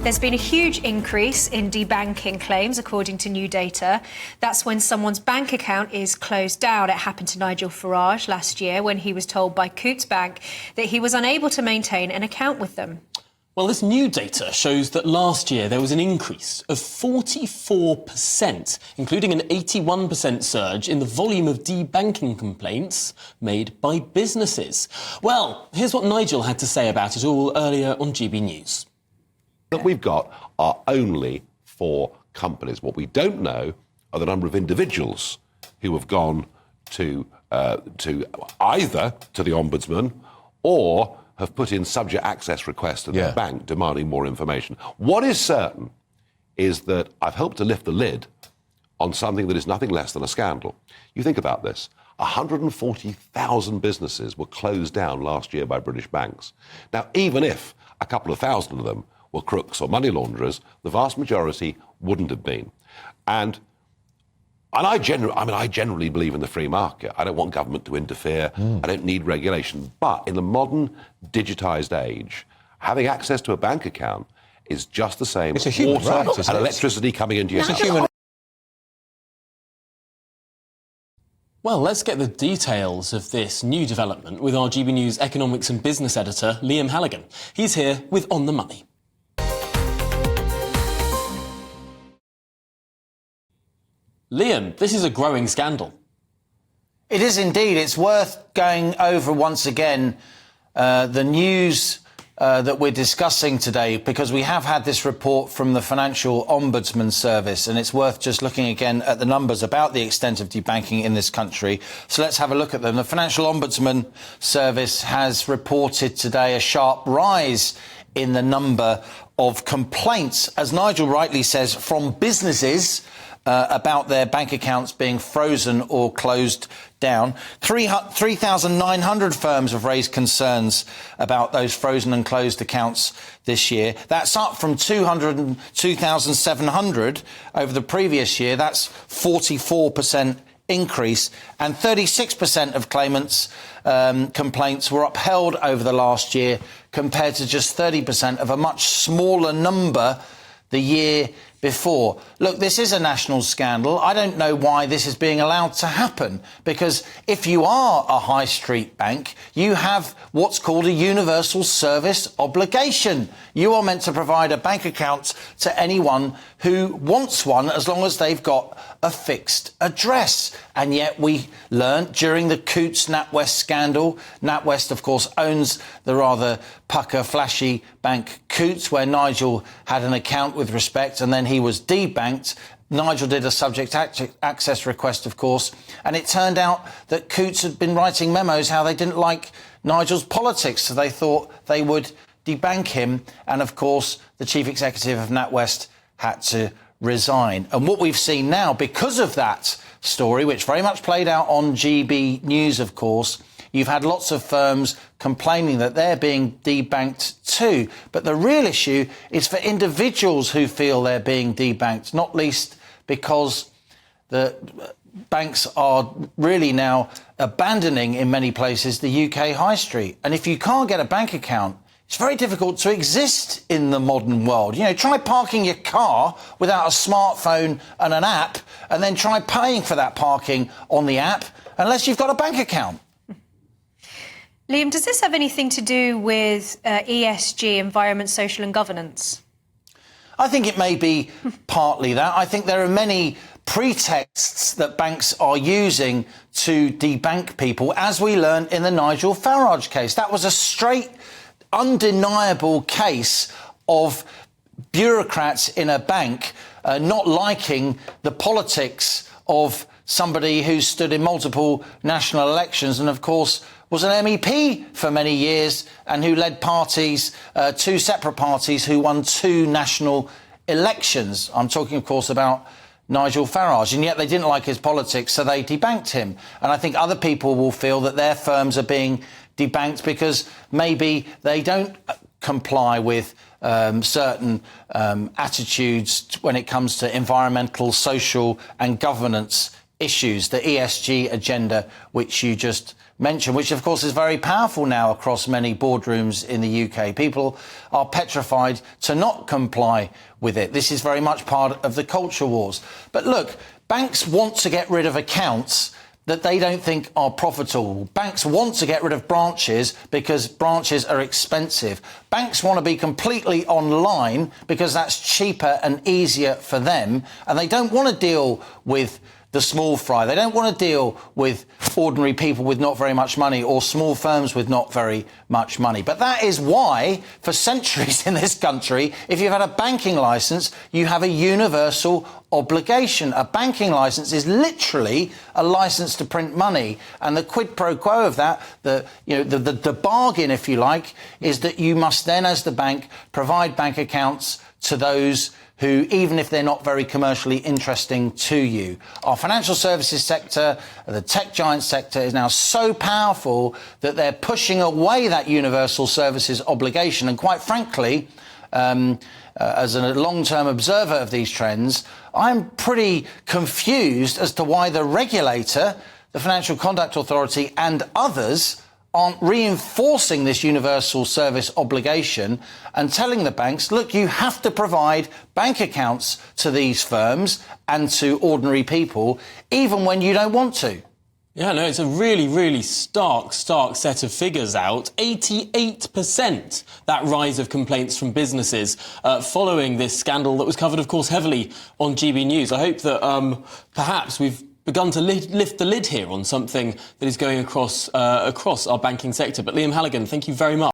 There's been a huge increase in debanking claims, according to new data. That's when someone's bank account is closed down. It happened to Nigel Farage last year when he was told by Coutts Bank that he was unable to maintain an account with them. Well, this new data shows that last year there was an increase of 44%, including an 81% surge in the volume of debanking complaints made by businesses. Well, here's what Nigel had to say about it all earlier on GB News. That we've got are only for companies. What we don't know are the number of individuals who have gone to either to the Ombudsman or have put in subject access requests to their bank demanding more information. What is certain is that I've helped to lift the lid on something that is nothing less than a scandal. You think about this. 140,000 businesses were closed down last year by British banks. Now, even if a couple of thousand of them were crooks or money launderers, the vast majority wouldn't have been. And I generally believe in the free market. I don't want government to interfere. I don't need regulation. But in the modern digitised age, having access to a bank account is just the same as water and electricity coming into your house. Well, let's get the details of this new development with our GB News economics and business editor, Liam Halligan. He's here with On the Money. Liam, this is a growing scandal. It is indeed. It's worth going over once again the news that we're discussing today, because we have had this report from the Financial Ombudsman Service, and it's worth just looking again at the numbers about the extent of debanking in this country. So let's have a look at them. The Financial Ombudsman Service has reported today a sharp rise in the number of complaints, as Nigel rightly says, from businesses about their bank accounts being frozen or closed down. 3,900 firms have raised concerns about those frozen and closed accounts this year. That's up from 2,700 over the previous year. That's 44% increase, and 36% of claimants' complaints were upheld over the last year, compared to just 30% of a much smaller number the year before. Look, this is a national scandal. I don't know why this is being allowed to happen, because if you are a high street bank, you have what's called a universal service obligation. You are meant to provide a bank account to anyone who wants one, as long as they've got a fixed address. And yet we learnt during the Coutts NatWest scandal, NatWest, of course, owns the rather pucker, flashy bank Coutts, where Nigel had an account with respect, and then he was debanked. Nigel did a subject access request, of course, and it turned out that Coutts had been writing memos how they didn't like Nigel's politics, so they thought they would debank him. And, of course, the chief executive of NatWest had to resign. And what we've seen now, because of that story, which very much played out on GB News, of course, you've had lots of firms complaining that they're being debanked too. But the real issue is for individuals who feel they're being debanked, not least because the banks are really now abandoning, in many places, the UK high street. And if you can't get a bank account, it's very difficult to exist in the modern world. You know, try parking your car without a smartphone and an app, and then try paying for that parking on the app, unless you've got a bank account. Liam, does this have anything to do with ESG, environment, social and governance? I think it may be partly that. I think there are many pretexts that banks are using to debank people, as we learned in the Nigel Farage case. That was a straight, undeniable case of bureaucrats in a bank not liking the politics of somebody who stood in multiple national elections and, of course, was an MEP for many years and who led parties, two separate parties who won two national elections. I'm talking, of course, about Nigel Farage, and yet they didn't like his politics, so they debanked him. And I think other people will feel that their firms are being debanked because maybe they don't comply with certain attitudes when it comes to environmental, social and governance issues, the ESG agenda, which you just mentioned, which of course is very powerful now across many boardrooms in the UK. People are petrified to not comply with it. This is very much part of the culture wars. But look, banks want to get rid of accounts that they don't think are profitable. Banks want to get rid of branches because branches are expensive. Banks want to be completely online because that's cheaper and easier for them. And they don't want to deal with the small fry. They don't want to deal with ordinary people with not very much money or small firms with not very much money. But that is why, for centuries in this country, if you've had a banking licence, you have a universal obligation. A banking licence is literally a licence to print money. And the quid pro quo of that, the bargain, if you like, is that you must then, as the bank, provide bank accounts to those who, even if they're not very commercially interesting to you. Our financial services sector, the tech giant sector, is now so powerful that they're pushing away that universal services obligation. And quite frankly, as a long-term observer of these trends, I'm pretty confused as to why the regulator, the Financial Conduct Authority and others aren't reinforcing this universal service obligation and telling the banks, look, you have to provide bank accounts to these firms and to ordinary people, even when you don't want to. Yeah, no, it's a really, really stark set of figures out. 88%, that rise of complaints from businesses following this scandal that was covered, of course, heavily on GB News. I hope that perhaps we've begun to lift the lid here on something that is going across our banking sector. But Liam Halligan, thank you very much.